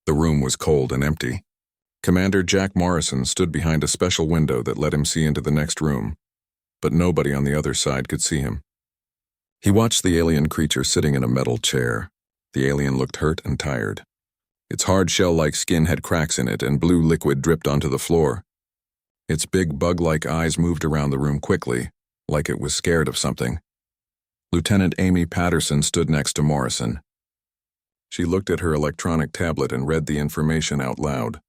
The room was cold and empty. Commander Jack Morrison stood behind a special window that let him see into the next room, but nobody on the other side could see him. He watched the alien creature sitting in a metal chair. The alien looked hurt and tired. Its hard shell-like skin had cracks in it, and blue liquid dripped onto the floor. Its big bug-like eyes moved around the room quickly, like it was scared of something. Lieutenant Amy Patterson stood next to Morrison. She looked at her electronic tablet and read the information out loud.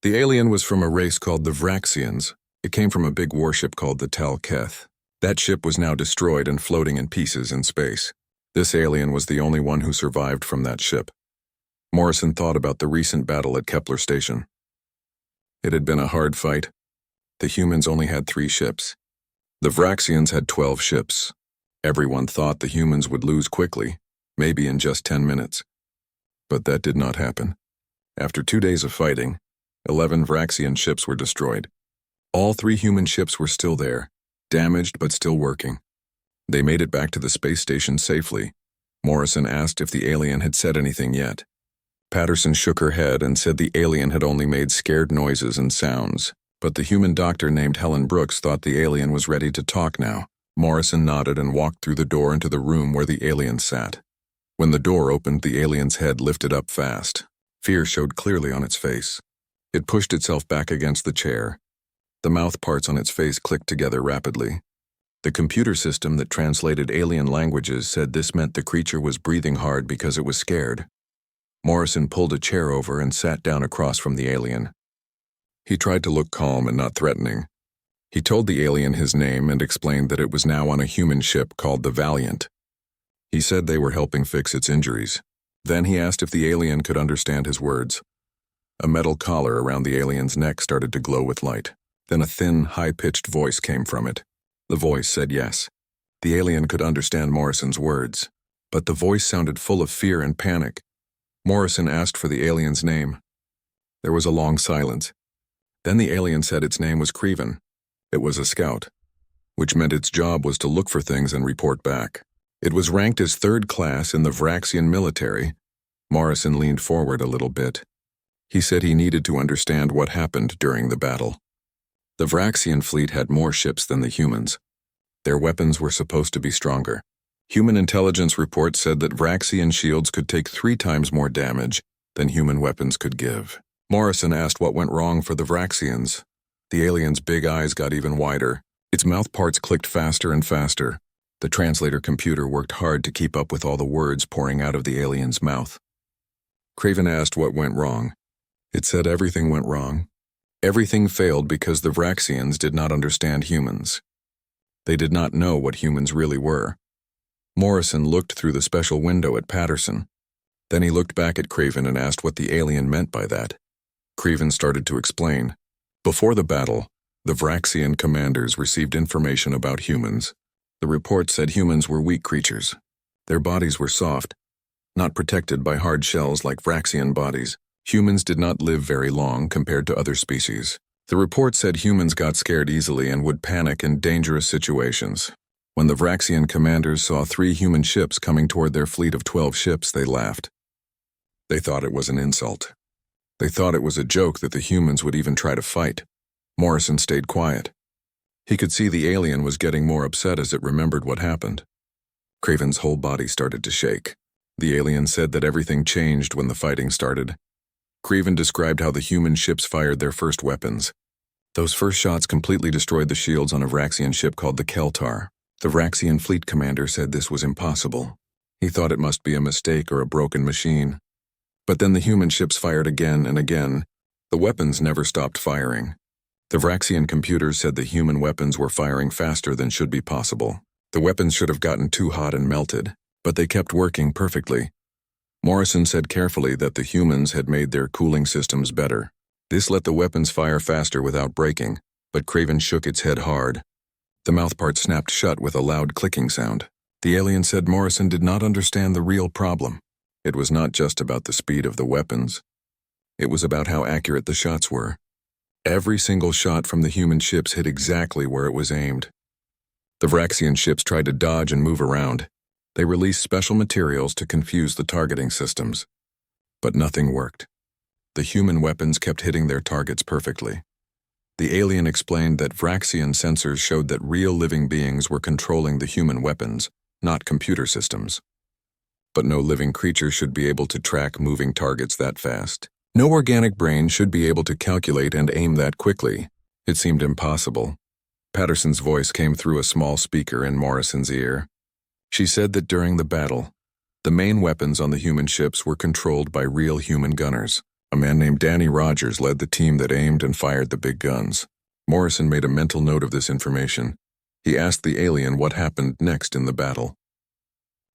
The alien was from a race called the Vraxians. It came from a big warship called the Tal Keth. That ship was now destroyed and floating in pieces in space. This alien was the only one who survived from that ship. Morrison thought about the recent battle at Kepler Station. It had been a hard fight. The humans only had 3 ships. The Vraxians had 12 ships. Everyone thought the humans would lose quickly, maybe in just 10 minutes. But that did not happen. After 2 days of fighting, 11 Vraxian ships were destroyed. All 3 human ships were still there, damaged but still working. They made it back to the space station safely. Morrison asked if the alien had said anything yet. Patterson shook her head and said the alien had only made scared noises and sounds, but the human doctor named Helen Brooks thought the alien was ready to talk now. Morrison nodded and walked through the door into the room where the alien sat. When the door opened, the alien's head lifted up fast. Fear showed clearly on its face. It pushed itself back against the chair. The mouth parts on its face clicked together rapidly. The computer system that translated alien languages said this meant the creature was breathing hard because it was scared. Morrison pulled a chair over and sat down across from the alien. He tried to look calm and not threatening. He told the alien his name and explained that it was now on a human ship called the Valiant. He said they were helping fix its injuries. Then he asked if the alien could understand his words. A metal collar around the alien's neck started to glow with light. Then a thin, high-pitched voice came from it. The voice said yes. The alien could understand Morrison's words, but the voice sounded full of fear and panic. Morrison asked for the alien's name. There was a long silence. Then the alien said its name was Creven. It was a scout, which meant its job was to look for things and report back. It was ranked as 3rd class in the Vraxian military. Morrison leaned forward a little bit. He said he needed to understand what happened during the battle. The Vraxian fleet had more ships than the humans. Their weapons were supposed to be stronger. Human intelligence reports said that Vraxian shields could take 3 times more damage than human weapons could give. Morrison asked what went wrong for the Vraxians. The alien's big eyes got even wider. Its mouth parts clicked faster and faster. The translator computer worked hard to keep up with all the words pouring out of the alien's mouth. Craven asked what went wrong. It said everything went wrong. Everything failed because the Vraxians did not understand humans. They did not know what humans really were. Morrison looked through the special window at Patterson. Then he looked back at Craven and asked what the alien meant by that. Craven started to explain. Before the battle, the Vraxian commanders received information about humans. The report said humans were weak creatures. Their bodies were soft, not protected by hard shells like Vraxian bodies. Humans did not live very long compared to other species. The report said humans got scared easily and would panic in dangerous situations. When the Vraxian commanders saw 3 human ships coming toward their fleet of 12 ships, they laughed. They thought it was an insult. They thought it was a joke that the humans would even try to fight. Morrison stayed quiet. He could see the alien was getting more upset as it remembered what happened. Craven's whole body started to shake. The alien said that everything changed when the fighting started. Craven described how the human ships fired their first weapons. Those first shots completely destroyed the shields on a Vraxian ship called the Keltar. The Vraxian fleet commander said this was impossible. He thought it must be a mistake or a broken machine. But then the human ships fired again and again. The weapons never stopped firing. The Vraxian computers said the human weapons were firing faster than should be possible. The weapons should have gotten too hot and melted, but they kept working perfectly. Morrison said carefully that the humans had made their cooling systems better. This let the weapons fire faster without breaking, but Craven shook its head hard. The mouthpart snapped shut with a loud clicking sound. The alien said Morrison did not understand the real problem. It was not just about the speed of the weapons. It was about how accurate the shots were. Every single shot from the human ships hit exactly where it was aimed. The Vraxian ships tried to dodge and move around. They released special materials to confuse the targeting systems. But nothing worked. The human weapons kept hitting their targets perfectly. The alien explained that Vraxian sensors showed that real living beings were controlling the human weapons, not computer systems. But no living creature should be able to track moving targets that fast. No organic brain should be able to calculate and aim that quickly. It seemed impossible. Patterson's voice came through a small speaker in Morrison's ear. She said that during the battle, the main weapons on the human ships were controlled by real human gunners. A man named Danny Rogers led the team that aimed and fired the big guns. Morrison made a mental note of this information. He asked the alien what happened next in the battle.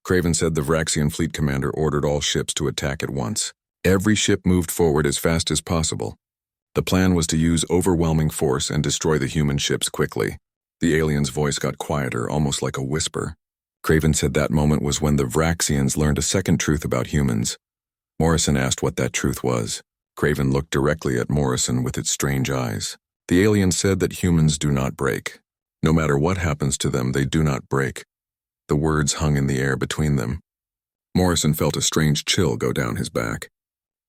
Craven said the Vraxian fleet commander ordered all ships to attack at once. Every ship moved forward as fast as possible. The plan was to use overwhelming force and destroy the human ships quickly. The alien's voice got quieter, almost like a whisper. Craven said that moment was when the Vraxians learned a second truth about humans. Morrison asked what that truth was. Craven looked directly at Morrison with its strange eyes. The alien said that humans do not break. No matter what happens to them, they do not break. The words hung in the air between them. Morrison felt a strange chill go down his back.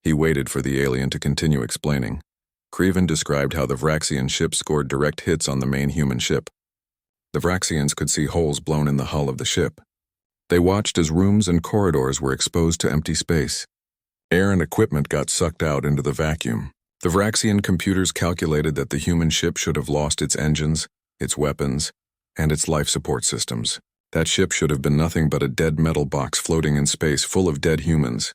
He waited for the alien to continue explaining. Craven described how the Vraxian ship scored direct hits on the main human ship. The Vraxians could see holes blown in the hull of the ship. They watched as rooms and corridors were exposed to empty space. Air and equipment got sucked out into the vacuum. The Vraxian computers calculated that the human ship should have lost its engines, its weapons, and its life support systems. That ship should have been nothing but a dead metal box floating in space full of dead humans.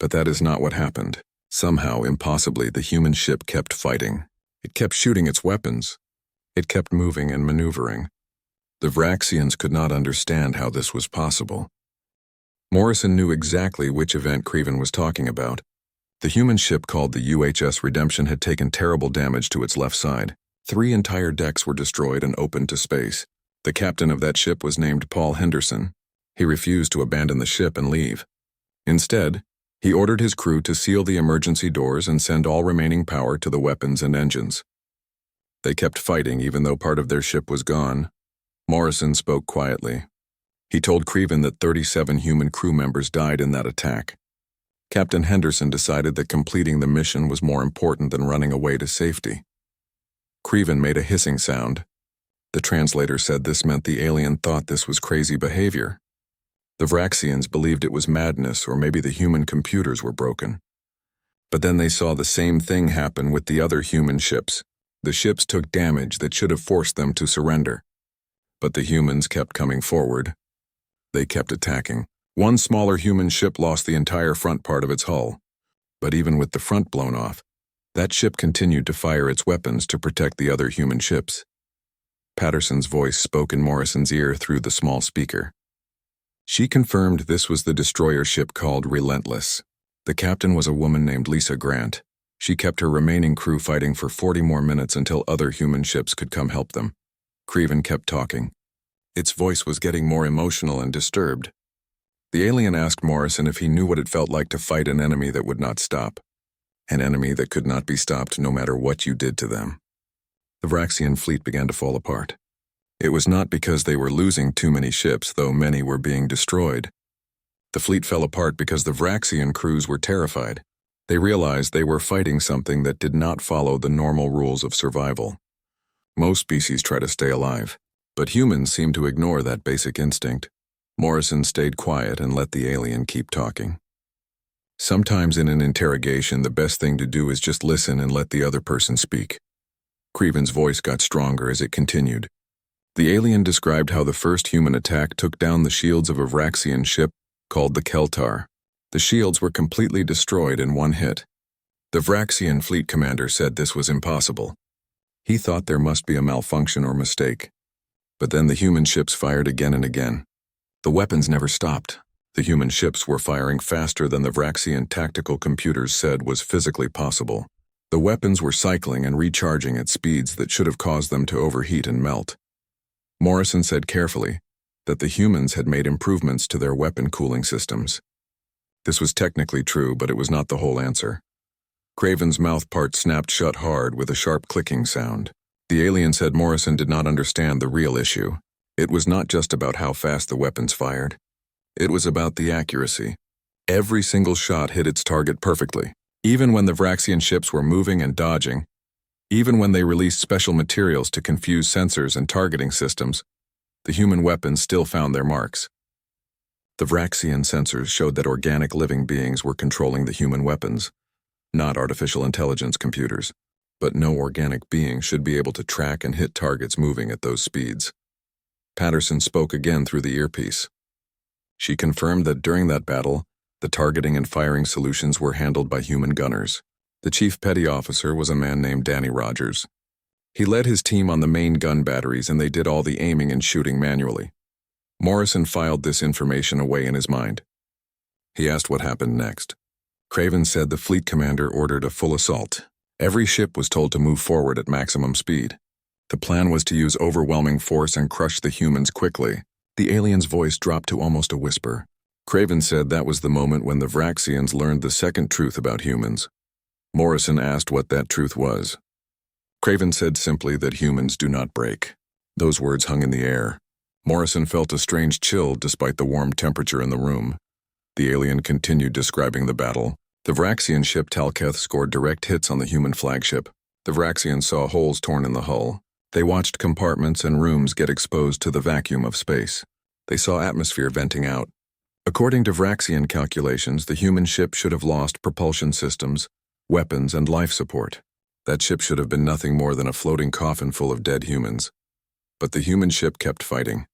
But that is not what happened. Somehow, impossibly, the human ship kept fighting. It kept shooting its weapons. It kept moving and maneuvering. The Vraxians could not understand how this was possible. Morrison knew exactly which event Craven was talking about. The human ship called the UHS Redemption had taken terrible damage to its left side. 3 entire decks were destroyed and opened to space. The captain of that ship was named Paul Henderson. He refused to abandon the ship and leave. Instead, he ordered his crew to seal the emergency doors and send all remaining power to the weapons and engines. They kept fighting even though part of their ship was gone. Morrison spoke quietly. He told Craven that 37 human crew members died in that attack. Captain Henderson decided that completing the mission was more important than running away to safety. Craven made a hissing sound. The translator said this meant the alien thought this was crazy behavior. The Vraxians believed it was madness, or maybe the human computers were broken. But then they saw the same thing happen with the other human ships. The ships took damage that should have forced them to surrender. But the humans kept coming forward. They kept attacking. One smaller human ship lost the entire front part of its hull. But even with the front blown off, that ship continued to fire its weapons to protect the other human ships. Patterson's voice spoke in Morrison's ear through the small speaker. She confirmed this was the destroyer ship called Relentless. The captain was a woman named Lisa Grant. She kept her remaining crew fighting for 40 more minutes until other human ships could come help them. Craven kept talking. Its voice was getting more emotional and disturbed. The alien asked Morrison if he knew what it felt like to fight an enemy that would not stop. An enemy that could not be stopped no matter what you did to them. The Vraxian fleet began to fall apart. It was not because they were losing too many ships, though many were being destroyed. The fleet fell apart because the Vraxian crews were terrified. They realized they were fighting something that did not follow the normal rules of survival. Most species try to stay alive, but humans seem to ignore that basic instinct. Morrison stayed quiet and let the alien keep talking. Sometimes in an interrogation, the best thing to do is just listen and let the other person speak. Craven's voice got stronger as it continued. The alien described how the first human attack took down the shields of a Vraxian ship called the Keltar. The shields were completely destroyed in one hit. The Vraxian fleet commander said this was impossible. He thought there must be a malfunction or mistake. But then the human ships fired again and again. The weapons never stopped. The human ships were firing faster than the Vraxian tactical computers said was physically possible. The weapons were cycling and recharging at speeds that should have caused them to overheat and melt. Morrison said carefully that the humans had made improvements to their weapon cooling systems. This was technically true, but it was not the whole answer. Craven's mouth part snapped shut hard with a sharp clicking sound. The alien said Morrison did not understand the real issue. It was not just about how fast the weapons fired. It was about the accuracy. Every single shot hit its target perfectly. Even when the Vraxian ships were moving and dodging, even when they released special materials to confuse sensors and targeting systems, the human weapons still found their marks. The Vraxian sensors showed that organic living beings were controlling the human weapons, not artificial intelligence computers, but no organic being should be able to track and hit targets moving at those speeds. Patterson spoke again through the earpiece. She confirmed that during that battle, the targeting and firing solutions were handled by human gunners. The chief petty officer was a man named Danny Rogers. He led his team on the main gun batteries and they did all the aiming and shooting manually. Morrison filed this information away in his mind. He asked what happened next. Craven said the fleet commander ordered a full assault. Every ship was told to move forward at maximum speed. The plan was to use overwhelming force and crush the humans quickly. The alien's voice dropped to almost a whisper. Craven said that was the moment when the Vraxians learned the second truth about humans. Morrison asked what that truth was. Craven said simply that humans do not break. Those words hung in the air. Morrison felt a strange chill despite the warm temperature in the room. The alien continued describing the battle. The Vraxian ship Talketh scored direct hits on the human flagship. The Vraxians saw holes torn in the hull. They watched compartments and rooms get exposed to the vacuum of space. They saw atmosphere venting out. According to Vraxian calculations, the human ship should have lost propulsion systems, weapons, and life support. That ship should have been nothing more than a floating coffin full of dead humans. But the human ship kept fighting.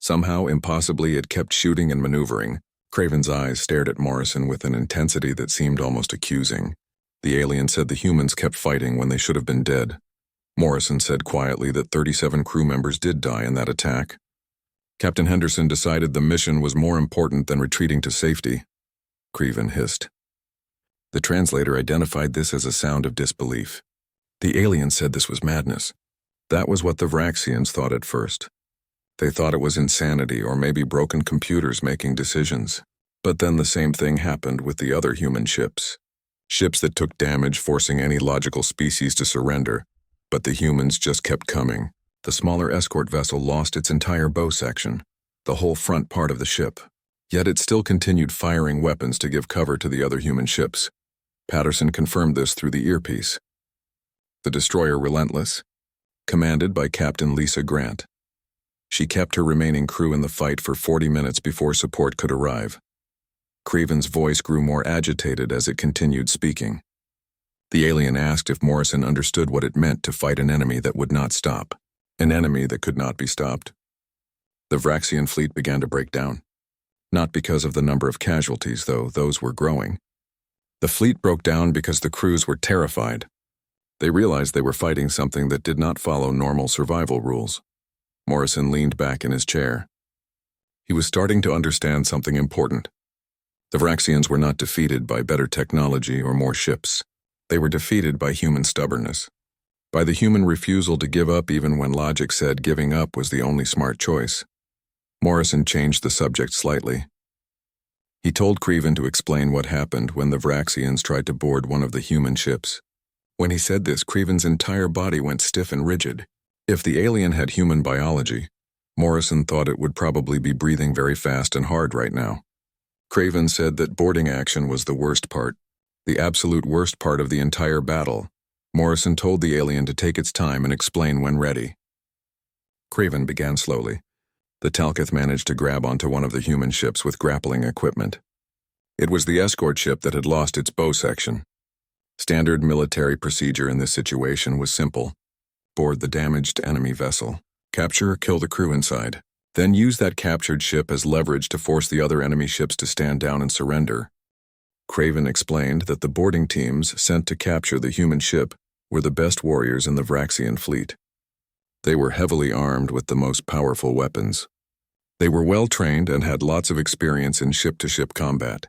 Somehow, impossibly, it kept shooting and maneuvering. Craven's eyes stared at Morrison with an intensity that seemed almost accusing. The alien said the humans kept fighting when they should have been dead. Morrison said quietly that 37 crew members did die in that attack. Captain Henderson decided the mission was more important than retreating to safety. Craven hissed. The translator identified this as a sound of disbelief. The alien said this was madness. That was what the Vraxians thought at first. They thought it was insanity or maybe broken computers making decisions. But then the same thing happened with the other human ships. Ships that took damage, forcing any logical species to surrender. But the humans just kept coming. The smaller escort vessel lost its entire bow section, the whole front part of the ship. Yet it still continued firing weapons to give cover to the other human ships. Patterson confirmed this through the earpiece. The destroyer Relentless, commanded by Captain Lisa Grant. She kept her remaining crew in the fight for 40 minutes before support could arrive. Craven's voice grew more agitated as it continued speaking. The alien asked if Morrison understood what it meant to fight an enemy that would not stop, an enemy that could not be stopped. The Vraxian fleet began to break down. Not because of the number of casualties, though those were growing. The fleet broke down because the crews were terrified. They realized they were fighting something that did not follow normal survival rules. Morrison leaned back in his chair. He was starting to understand something important. The Vraxians were not defeated by better technology or more ships. They were defeated by human stubbornness, by the human refusal to give up even when logic said giving up was the only smart choice. Morrison changed the subject slightly. He told Craven to explain what happened when the Vraxians tried to board one of the human ships. When he said this, Craven's entire body went stiff and rigid. If the alien had human biology, Morrison thought it would probably be breathing very fast and hard right now. Craven said that boarding action was the worst part, the absolute worst part of the entire battle. Morrison told the alien to take its time and explain when ready. Craven began slowly. The Talketh managed to grab onto one of the human ships with grappling equipment. It was the escort ship that had lost its bow section. Standard military procedure in this situation was simple. Board the damaged enemy vessel, capture or kill the crew inside, then use that captured ship as leverage to force the other enemy ships to stand down and surrender. Craven explained that the boarding teams sent to capture the human ship were the best warriors in the Vraxian fleet. They were heavily armed with the most powerful weapons. They were well-trained and had lots of experience in ship-to-ship combat.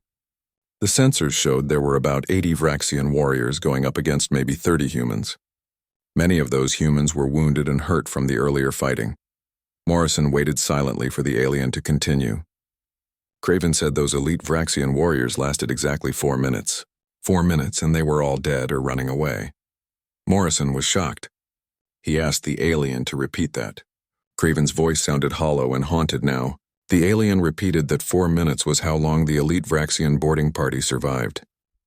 The sensors showed there were about 80 Vraxian warriors going up against maybe 30 humans. Many of those humans were wounded and hurt from the earlier fighting. Morrison waited silently for the alien to continue. Craven said those elite Vraxian warriors lasted exactly 4 minutes. 4 minutes and they were all dead or running away. Morrison was shocked. He asked the alien to repeat that. Craven's voice sounded hollow and haunted now. The alien repeated that 4 minutes was how long the elite Vraxian boarding party survived.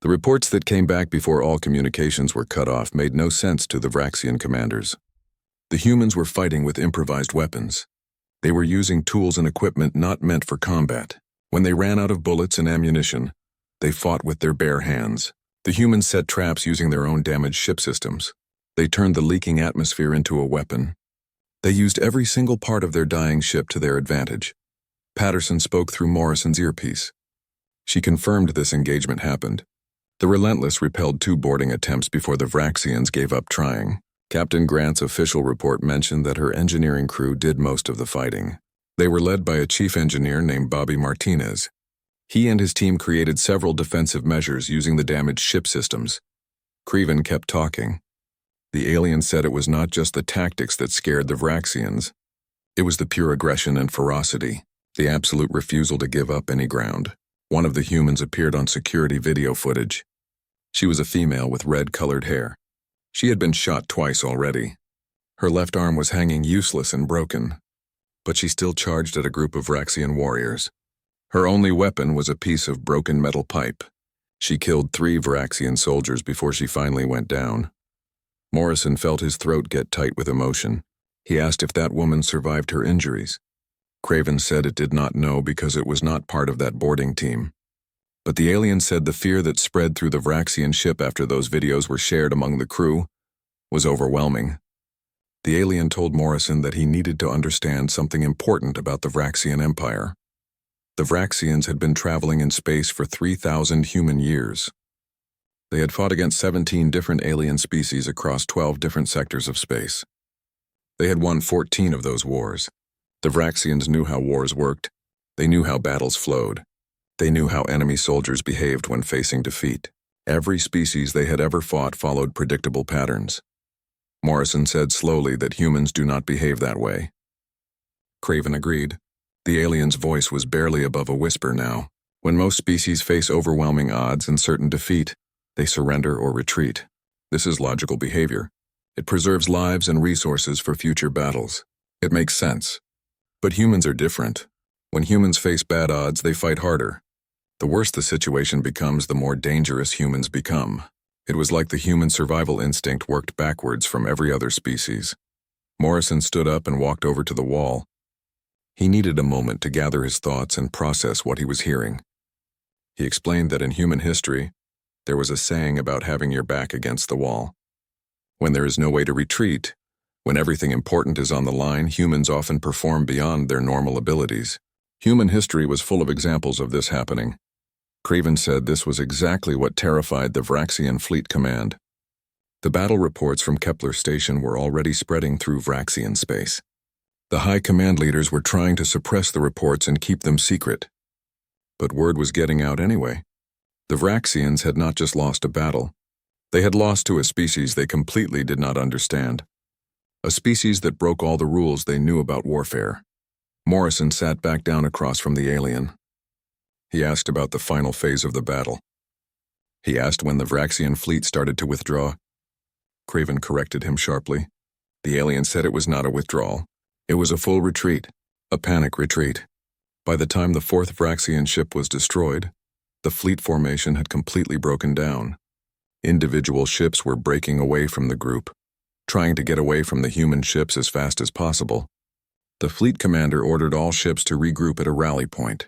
The reports that came back before all communications were cut off made no sense to the Vraxian commanders. The humans were fighting with improvised weapons. They were using tools and equipment not meant for combat. When they ran out of bullets and ammunition, they fought with their bare hands. The humans set traps using their own damaged ship systems. They turned the leaking atmosphere into a weapon. They used every single part of their dying ship to their advantage. Patterson spoke through Morrison's earpiece. She confirmed this engagement happened. The Relentless repelled 2 boarding attempts before the Vraxians gave up trying. Captain Grant's official report mentioned that her engineering crew did most of the fighting. They were led by a chief engineer named Bobby Martinez. He and his team created several defensive measures using the damaged ship systems. Creven kept talking. The alien said it was not just the tactics that scared the Vraxians. It was the pure aggression and ferocity, the absolute refusal to give up any ground. One of the humans appeared on security video footage. She was a female with red-colored hair. She had been shot twice already. Her left arm was hanging useless and broken, but she still charged at a group of Vraxian warriors. Her only weapon was a piece of broken metal pipe. She killed 3 Vraxian soldiers before she finally went down. Morrison felt his throat get tight with emotion. He asked if that woman survived her injuries. Craven said it did not know because it was not part of that boarding team. But the alien said the fear that spread through the Vraxian ship after those videos were shared among the crew was overwhelming. The alien told Morrison that he needed to understand something important about the Vraxian Empire. The Vraxians had been traveling in space for 3,000 human years. They had fought against 17 different alien species across 12 different sectors of space. They had won 14 of those wars. The Vraxians knew how wars worked. They knew how battles flowed. They knew how enemy soldiers behaved when facing defeat. Every species they had ever fought followed predictable patterns. Morrison said slowly that humans do not behave that way. Craven agreed. The alien's voice was barely above a whisper now. When most species face overwhelming odds and certain defeat, they surrender or retreat. This is logical behavior. It preserves lives and resources for future battles. It makes sense. But humans are different. When humans face bad odds, they fight harder. The worse the situation becomes, the more dangerous humans become. It was like the human survival instinct worked backwards from every other species. Morrison stood up and walked over to the wall. He needed a moment to gather his thoughts and process what he was hearing. He explained that in human history, there was a saying about having your back against the wall. When there is no way to retreat, when everything important is on the line, humans often perform beyond their normal abilities. Human history was full of examples of this happening. Craven said this was exactly what terrified the Vraxian Fleet Command. The battle reports from Kepler Station were already spreading through Vraxian space. The high command leaders were trying to suppress the reports and keep them secret. But word was getting out anyway. The Vraxians had not just lost a battle. They had lost to a species they completely did not understand. A species that broke all the rules they knew about warfare. Morrison sat back down across from the alien. He asked about the final phase of the battle. He asked when the Vraxian fleet started to withdraw. Craven corrected him sharply. The alien said it was not a withdrawal. It was a full retreat, a panic retreat. By the time the 4th Vraxian ship was destroyed, the fleet formation had completely broken down. Individual ships were breaking away from the group, trying to get away from the human ships as fast as possible. The fleet commander ordered all ships to regroup at a rally point.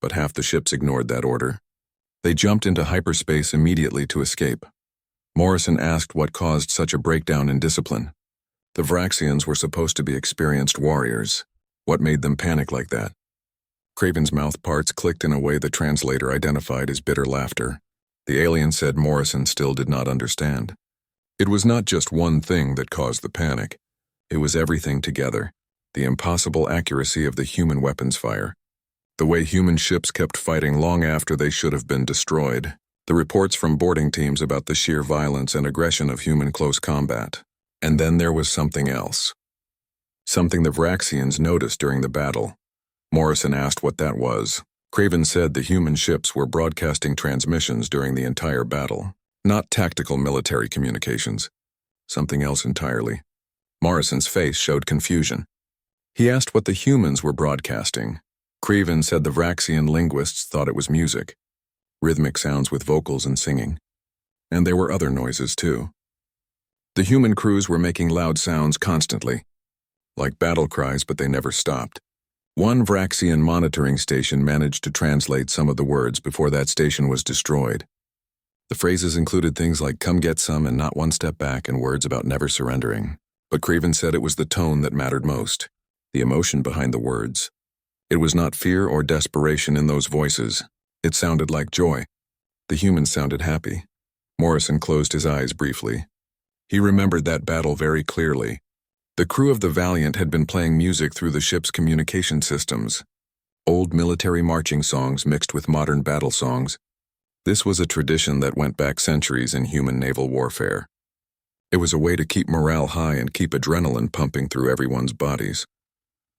But half the ships ignored that order. They jumped into hyperspace immediately to escape. Morrison asked what caused such a breakdown in discipline. The Vraxians were supposed to be experienced warriors. What made them panic like that? Craven's mouth parts clicked in a way the translator identified as bitter laughter. The alien said Morrison still did not understand. It was not just one thing that caused the panic. It was everything together. The impossible accuracy of the human weapons fire. The way human ships kept fighting long after they should have been destroyed. The reports from boarding teams about the sheer violence and aggression of human close combat. And then there was something else. Something the Vraxians noticed during the battle. Morrison asked what that was. Craven said the human ships were broadcasting transmissions during the entire battle. Not tactical military communications. Something else entirely. Morrison's face showed confusion. He asked what the humans were broadcasting. Craven said the Vraxian linguists thought it was music. rhythmic sounds with vocals and singing. And there were other noises too. The human crews were making loud sounds constantly, like battle cries, but they never stopped. One Vraxian monitoring station managed to translate some of the words before that station was destroyed. The phrases included things like "come get some" and "not one step back," and words about never surrendering. But Craven said it was the tone that mattered most, the emotion behind the words. It was not fear or desperation in those voices. It sounded like joy. The humans sounded happy. Morrison closed his eyes briefly. He remembered that battle very clearly. The crew of the Valiant had been playing music through the ship's communication systems. Old military marching songs mixed with modern battle songs. This was a tradition that went back centuries in human naval warfare. It was a way to keep morale high and keep adrenaline pumping through everyone's bodies.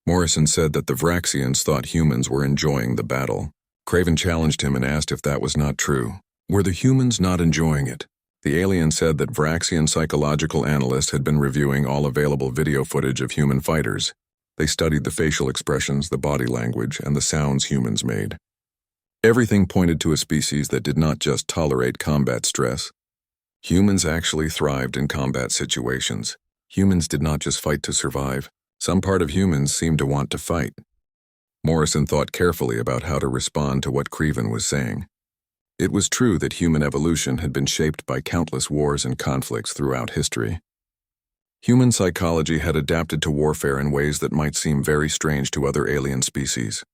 Morrison said that the Vraxians thought humans were enjoying the battle. Craven challenged him and asked if that was not true. Were the humans not enjoying it? The alien said that Vraxian psychological analysts had been reviewing all available video footage of human fighters. They studied the facial expressions, the body language, and the sounds humans made. Everything pointed to a species that did not just tolerate combat stress. Humans actually thrived in combat situations. Humans did not just fight to survive. Some part of humans seemed to want to fight. Morrison thought carefully about how to respond to what Craven was saying. It was true that human evolution had been shaped by countless wars and conflicts throughout history. Human psychology had adapted to warfare in ways that might seem very strange to other alien species.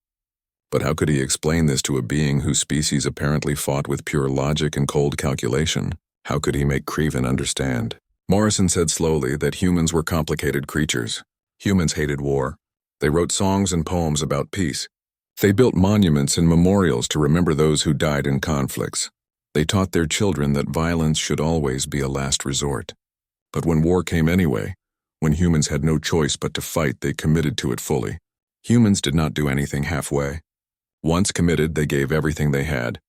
But how could he explain this to a being whose species apparently fought with pure logic and cold calculation? How could he make Craven understand? Morrison said slowly that humans were complicated creatures. Humans hated war. They wrote songs and poems about peace. They built monuments and memorials to remember those who died in conflicts. They taught their children that violence should always be a last resort. But when war came anyway, when humans had no choice but to fight, they committed to it fully. Humans did not do anything halfway. Once committed, they gave everything they had.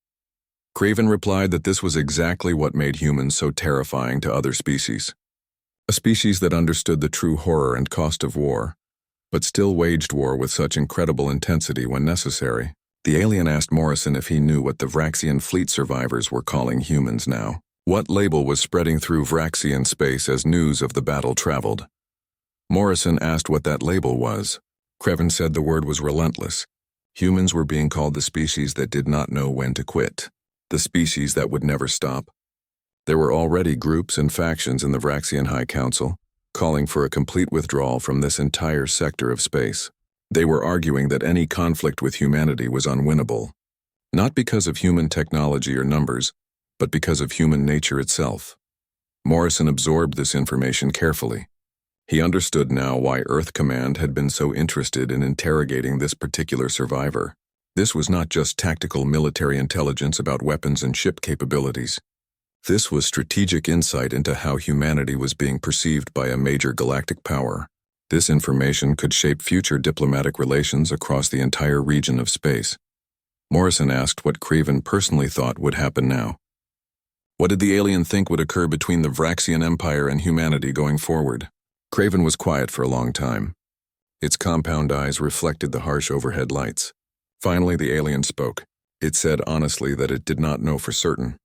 Craven replied that this was exactly what made humans so terrifying to other species. A species that understood the true horror and cost of war, but still waged war with such incredible intensity when necessary. The alien asked Morrison if he knew what the Vraxian fleet survivors were calling humans now. What label was spreading through Vraxian space as news of the battle traveled? Morrison asked what that label was. Craven said the word was relentless. Humans were being called the species that did not know when to quit, the species that would never stop. There were already groups and factions in the Vraxian High Council, calling for a complete withdrawal from this entire sector of space. They were arguing that any conflict with humanity was unwinnable, not because of human technology or numbers, but because of human nature itself. Morrison absorbed this information carefully. He understood now why Earth Command had been so interested in interrogating this particular survivor. This was not just tactical military intelligence about weapons and ship capabilities. This was strategic insight into how humanity was being perceived by a major galactic power. This information could shape future diplomatic relations across the entire region of space. Morrison asked what Craven personally thought would happen now. What did the alien think would occur between the Vraxian Empire and humanity going forward? Craven was quiet for a long time. Its compound eyes reflected the harsh overhead lights. Finally, the alien spoke. It said honestly that it did not know for certain.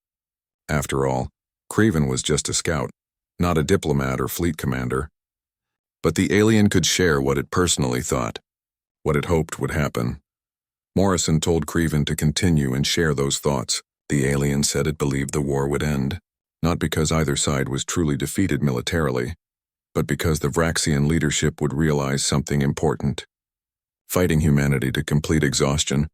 After all, Craven was just a scout, not a diplomat or fleet commander. But the alien could share what it personally thought, what it hoped would happen. Morrison told Craven to continue and share those thoughts. The alien said it believed the war would end, not because either side was truly defeated militarily, but because the Vraxian leadership would realize something important. Fighting humanity to complete exhaustion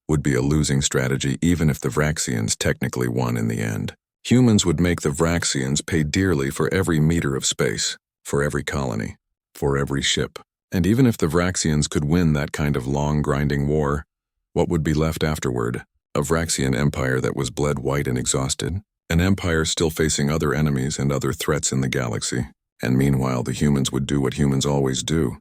would be a losing strategy even if the Vraxians technically won in the end. Humans would make the Vraxians pay dearly for every meter of space, for every colony, for every ship. And even if the Vraxians could win that kind of long, grinding war, what would be left afterward? A Vraxian empire that was bled white and exhausted. An empire still facing other enemies and other threats in the galaxy. And meanwhile, the humans would do what humans always do.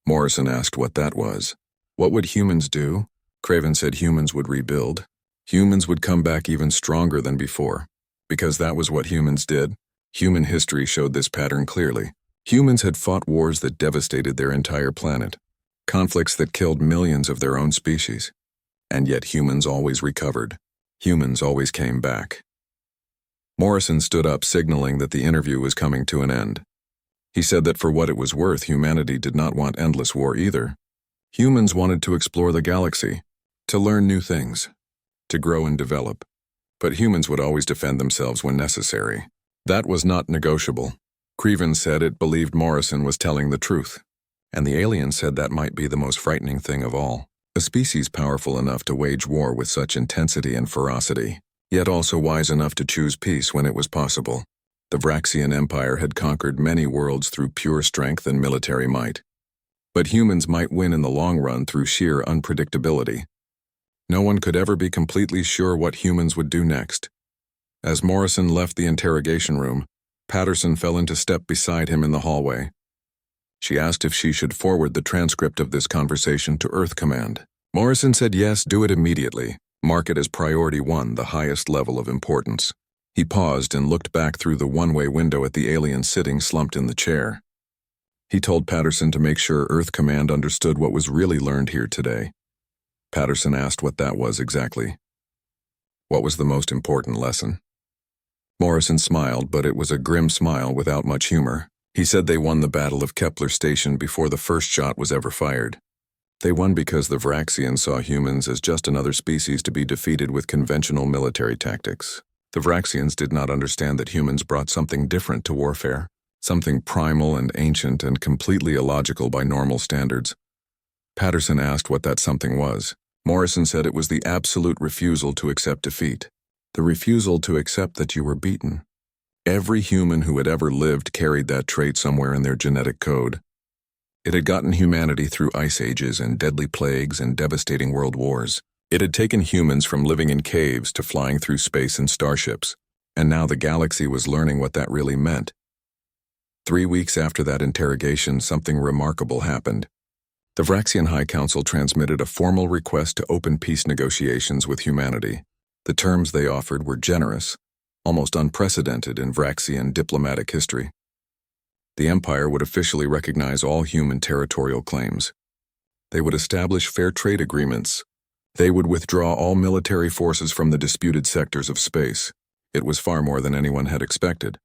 Morrison asked what that was. What would humans do? Craven said humans would rebuild. Humans would come back even stronger than before. Because that was what humans did. Human history showed this pattern clearly. Humans had fought wars that devastated their entire planet. Conflicts that killed millions of their own species. And yet humans always recovered. Humans always came back. Morrison stood up, signaling that the interview was coming to an end. He said that for what it was worth, humanity did not want endless war either. Humans wanted to explore the galaxy, to learn new things, to grow and develop. But humans would always defend themselves when necessary. That was not negotiable. Creven said it believed Morrison was telling the truth. And the alien said that might be the most frightening thing of all. A species powerful enough to wage war with such intensity and ferocity, yet also wise enough to choose peace when it was possible. The Vraxian Empire had conquered many worlds through pure strength and military might. But humans might win in the long run through sheer unpredictability. No one could ever be completely sure what humans would do next. As Morrison left the interrogation room, Patterson fell into step beside him in the hallway. She asked if she should forward the transcript of this conversation to Earth Command. Morrison said yes, do it immediately. Mark it as priority 1, the highest level of importance. He paused and looked back through the one-way window at the alien sitting slumped in the chair. He told Patterson to make sure Earth Command understood what was really learned here today. Patterson asked what that was exactly. What was the most important lesson? Morrison smiled, but it was a grim smile without much humor. He said they won the Battle of Kepler Station before the first shot was ever fired. They won because the Vraxians saw humans as just another species to be defeated with conventional military tactics. The Vraxians did not understand that humans brought something different to warfare, something primal and ancient and completely illogical by normal standards. Patterson asked what that something was. Morrison said it was the absolute refusal to accept defeat. The refusal to accept that you were beaten. Every human who had ever lived carried that trait somewhere in their genetic code. It had gotten humanity through ice ages and deadly plagues and devastating world wars. It had taken humans from living in caves to flying through space in starships, and now the galaxy was learning what that really meant. 3 weeks after that interrogation, something remarkable happened. The Vraxian High Council transmitted a formal request to open peace negotiations with humanity. The terms they offered were generous, almost unprecedented in Vraxian diplomatic history. The Empire would officially recognize all human territorial claims. They would establish fair trade agreements. They would withdraw all military forces from the disputed sectors of space. It was far more than anyone had expected.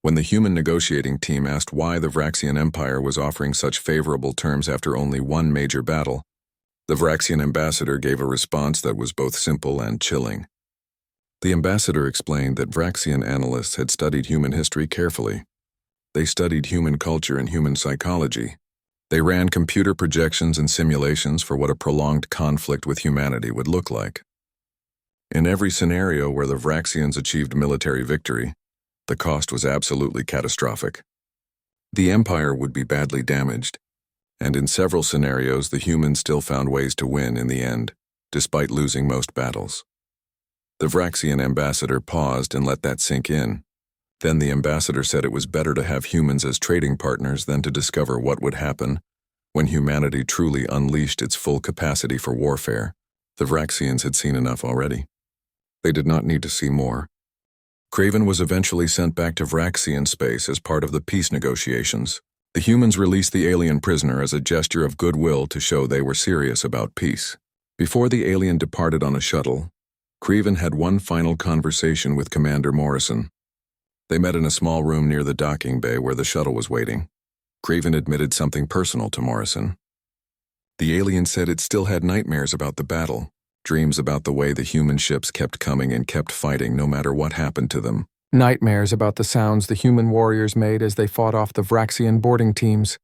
When the human negotiating team asked why the Vraxian Empire was offering such favorable terms after only one major battle, the Vraxian ambassador gave a response that was both simple and chilling. The ambassador explained that Vraxian analysts had studied human history carefully. They studied human culture and human psychology. They ran computer projections and simulations for what a prolonged conflict with humanity would look like. In every scenario where the Vraxians achieved military victory, the cost was absolutely catastrophic. The Empire would be badly damaged, and in several scenarios the humans still found ways to win in the end, despite losing most battles. The Vraxian ambassador paused and let that sink in. Then the ambassador said it was better to have humans as trading partners than to discover what would happen when humanity truly unleashed its full capacity for warfare. The Vraxians had seen enough already. They did not need to see more. Craven was eventually sent back to Vraxian space as part of the peace negotiations. The humans released the alien prisoner as a gesture of goodwill to show they were serious about peace. Before the alien departed on a shuttle, Craven had one final conversation with Commander Morrison. They met in a small room near the docking bay where the shuttle was waiting. Craven admitted something personal to Morrison. The alien said it still had nightmares about the battle, dreams about the way the human ships kept coming and kept fighting no matter what happened to them. Nightmares about the sounds the human warriors made as they fought off the Vraxian boarding teams.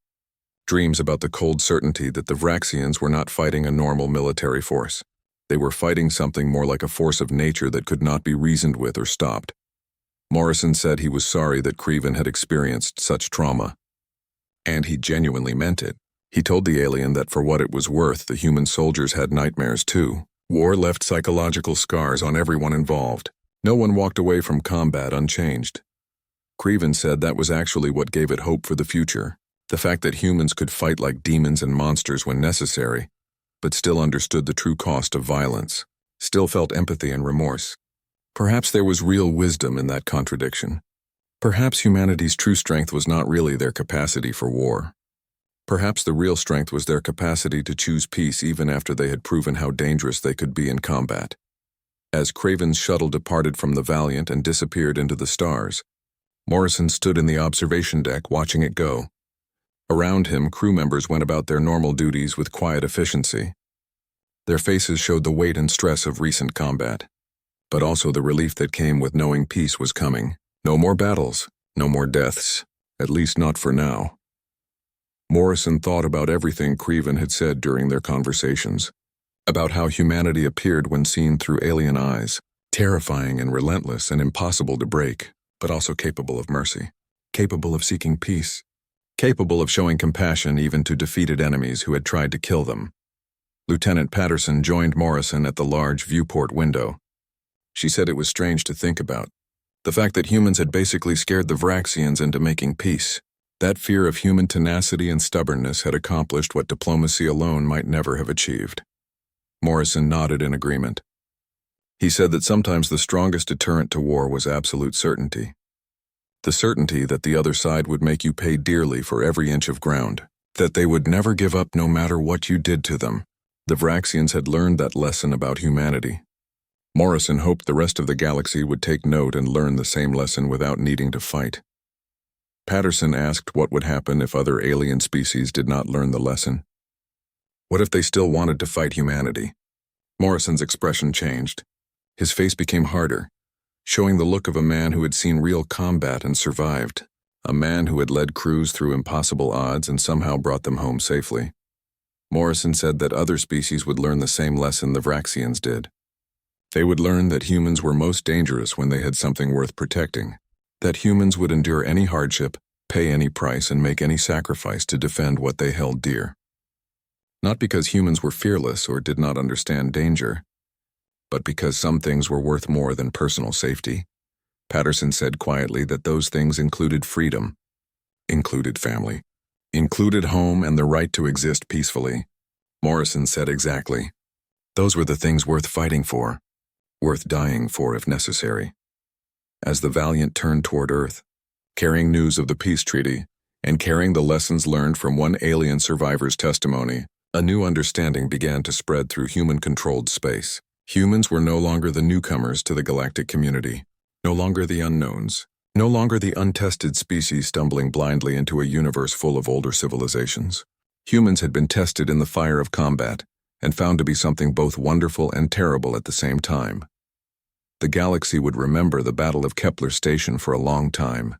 Dreams about the cold certainty that the Vraxians were not fighting a normal military force. They were fighting something more like a force of nature that could not be reasoned with or stopped. Morrison said he was sorry that Craven had experienced such trauma. And he genuinely meant it. He told the alien that for what it was worth, the human soldiers had nightmares too. War left psychological scars on everyone involved. No one walked away from combat unchanged. Craven said that was actually what gave it hope for the future. The fact that humans could fight like demons and monsters when necessary, but still understood the true cost of violence, still felt empathy and remorse. Perhaps there was real wisdom in that contradiction. Perhaps humanity's true strength was not really their capacity for war. Perhaps the real strength was their capacity to choose peace even after they had proven how dangerous they could be in combat. As Craven's shuttle departed from the Valiant and disappeared into the stars, Morrison stood in the observation deck watching it go. Around him, crew members went about their normal duties with quiet efficiency. Their faces showed the weight and stress of recent combat, but also the relief that came with knowing peace was coming. No more battles, no more deaths, at least not for now. Morrison thought about everything Craven had said during their conversations, about how humanity appeared when seen through alien eyes, terrifying and relentless and impossible to break, but also capable of mercy, capable of seeking peace, capable of showing compassion even to defeated enemies who had tried to kill them. Lieutenant Patterson joined Morrison at the large viewport window. She said it was strange to think about. The fact that humans had basically scared the Vraxians into making peace. That fear of human tenacity and stubbornness had accomplished what diplomacy alone might never have achieved. Morrison nodded in agreement. He said that sometimes the strongest deterrent to war was absolute certainty. The certainty that the other side would make you pay dearly for every inch of ground, that they would never give up no matter what you did to them. The Vraxians had learned that lesson about humanity. Morrison hoped the rest of the galaxy would take note and learn the same lesson without needing to fight. Patterson asked what would happen if other alien species did not learn the lesson. What if they still wanted to fight humanity? Morrison's expression changed. His face became harder, showing the look of a man who had seen real combat and survived, a man who had led crews through impossible odds and somehow brought them home safely. Morrison said that other species would learn the same lesson the Vraxians did. They would learn that humans were most dangerous when they had something worth protecting, that humans would endure any hardship, pay any price, and make any sacrifice to defend what they held dear. Not because humans were fearless or did not understand danger, but because some things were worth more than personal safety. Patterson said quietly that those things included freedom, included family, included home and the right to exist peacefully. Morrison said exactly. Those were the things worth fighting for, worth dying for if necessary. As the Valiant turned toward Earth, carrying news of the peace treaty and carrying the lessons learned from one alien survivor's testimony, a new understanding began to spread through human-controlled space. Humans were no longer the newcomers to the galactic community, no longer the unknowns, no longer the untested species stumbling blindly into a universe full of older civilizations. Humans had been tested in the fire of combat and found to be something both wonderful and terrible at the same time. The galaxy would remember the Battle of Kepler Station for a long time.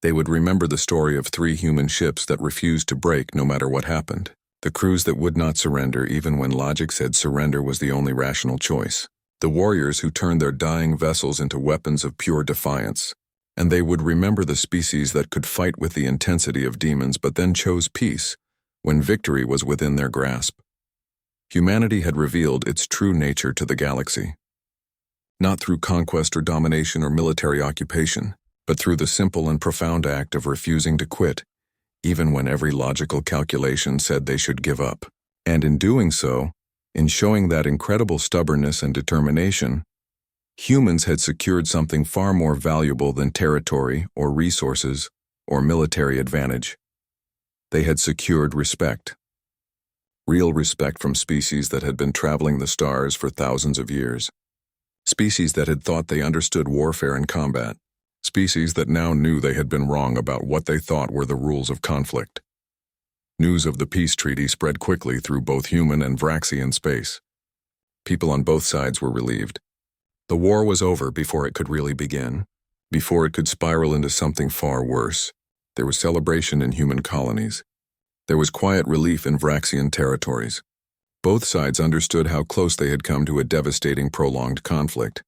They would remember the story of 3 human ships that refused to break no matter what happened. The crews that would not surrender even when logic said surrender was the only rational choice. The warriors who turned their dying vessels into weapons of pure defiance. And they would remember the species that could fight with the intensity of demons but then chose peace when victory was within their grasp. Humanity had revealed its true nature to the galaxy. Not through conquest or domination or military occupation, but through the simple and profound act of refusing to quit, even when every logical calculation said they should give up. And in doing so, in showing that incredible stubbornness and determination, humans had secured something far more valuable than territory or resources or military advantage. They had secured respect. Real respect from species that had been traveling the stars for thousands of years. Species that had thought they understood warfare and combat. Species that now knew they had been wrong about what they thought were the rules of conflict. News of the peace treaty spread quickly through both human and Vraxian space. People on both sides were relieved. The war was over before it could really begin, before it could spiral into something far worse. There was celebration in human colonies. There was quiet relief in Vraxian territories. Both sides understood how close they had come to a devastating prolonged conflict.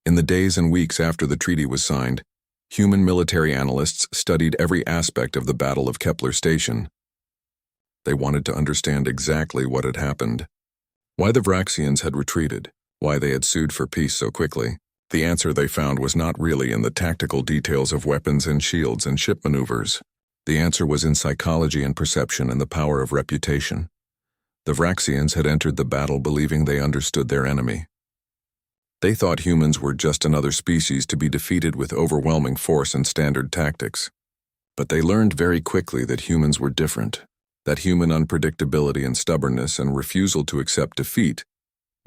In the days and weeks after the treaty was signed, human military analysts studied every aspect of the Battle of Kepler Station. They wanted to understand exactly what had happened, why the Vraxians had retreated, why they had sued for peace so quickly. The answer they found was not really in the tactical details of weapons and shields and ship maneuvers. The answer was in psychology and perception and the power of reputation. The Vraxians had entered the battle believing they understood their enemy. They thought humans were just another species to be defeated with overwhelming force and standard tactics. But they learned very quickly that humans were different, that human unpredictability and stubbornness and refusal to accept defeat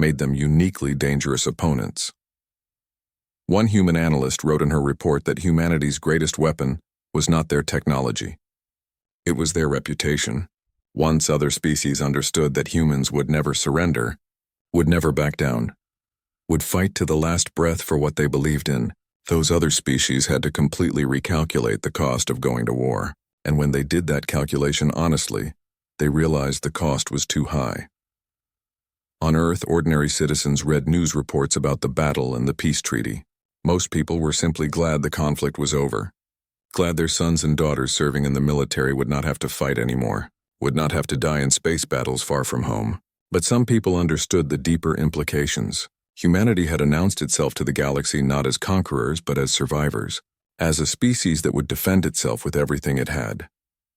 made them uniquely dangerous opponents. One human analyst wrote in her report that humanity's greatest weapon was not their technology. It was their reputation. Once other species understood that humans would never surrender, would never back down, would fight to the last breath for what they believed in, those other species had to completely recalculate the cost of going to war. And when they did that calculation honestly, they realized the cost was too high. On Earth, ordinary citizens read news reports about the battle and the peace treaty. Most people were simply glad the conflict was over. Glad their sons and daughters serving in the military would not have to fight anymore, would not have to die in space battles far from home. But some people understood the deeper implications. Humanity had announced itself to the galaxy not as conquerors but as survivors, as a species that would defend itself with everything it had.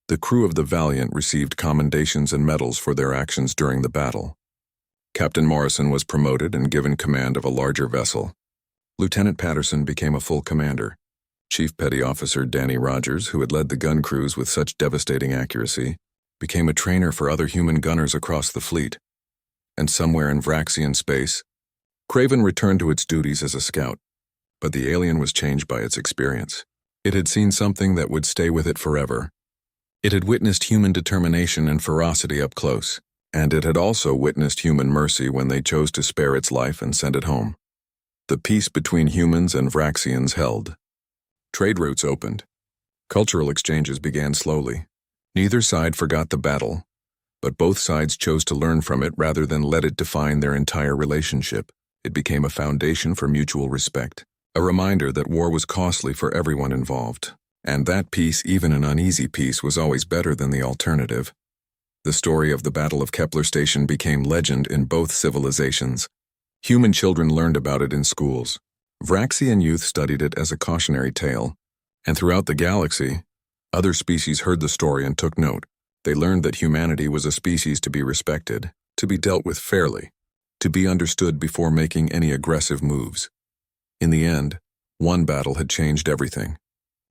The crew of the Valiant received commendations and medals for their actions during the battle. Captain Morrison was promoted and given command of a larger vessel. Lieutenant Patterson became a full commander. Chief Petty Officer Danny Rogers, who had led the gun crews with such devastating accuracy, became a trainer for other human gunners across the fleet. And somewhere in Vraxian space, Craven returned to its duties as a scout, but the alien was changed by its experience. It had seen something that would stay with it forever. It had witnessed human determination and ferocity up close, and it had also witnessed human mercy when they chose to spare its life and send it home. The peace between humans and Vraxians held. Trade routes opened. Cultural exchanges began slowly. Neither side forgot the battle, but both sides chose to learn from it rather than let it define their entire relationship. It became a foundation for mutual respect, a reminder that war was costly for everyone involved, and that peace, even an uneasy peace, was always better than the alternative. The story of the Battle of Kepler Station became legend in both civilizations. Human children learned about it in schools. Vraxian youth studied it as a cautionary tale, and throughout the galaxy, other species heard the story and took note. They learned that humanity was a species to be respected, to be dealt with fairly, to be understood before making any aggressive moves. In the end, one battle had changed everything.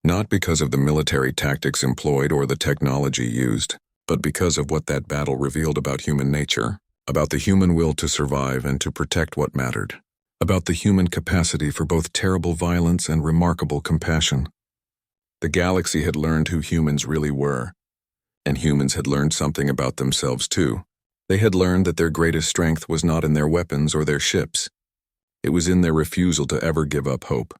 Not because of the military tactics employed or the technology used, but because of what that battle revealed about human nature, about the human will to survive and to protect what mattered, about the human capacity for both terrible violence and remarkable compassion. The galaxy had learned who humans really were, and humans had learned something about themselves too. They had learned that their greatest strength was not in their weapons or their ships. It was in their refusal to ever give up hope.